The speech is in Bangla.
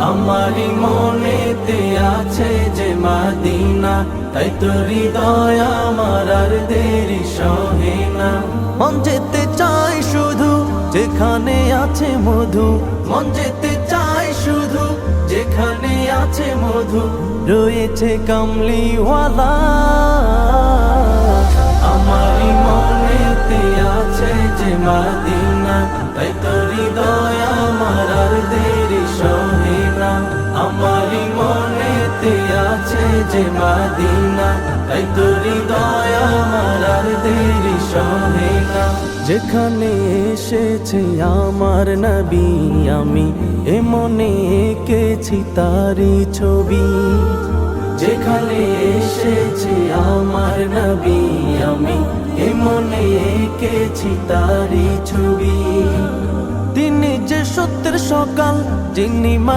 আমারি মনেতে আছে যে মদিনা, তাই তো হৃদয় আমার আর দেরি সহে না। মন যেতে চাই শুধু যেখানে আছে মধু, মন যেতে চাই শুধু যেখানে আছে মধু, রয়েছে কামলিওয়ালা। আমারি মনেতে আছে যে মদিনা, তাই তো হৃদয় আমার আর দেরি সহে না। আমারি মনেতে আছে যে মদিনা, তাই তো হৃদয় আমার আর দেরি সহে না। যেখানে এসেছে আমার নবী, আমি এ মনে এঁকেছি তারি ছবি। যেখানে এসেছে আমার নবী, আমি এ মনে এঁকেছি তারি ছবি। তিনি যে সত্যের সকাল, যিনি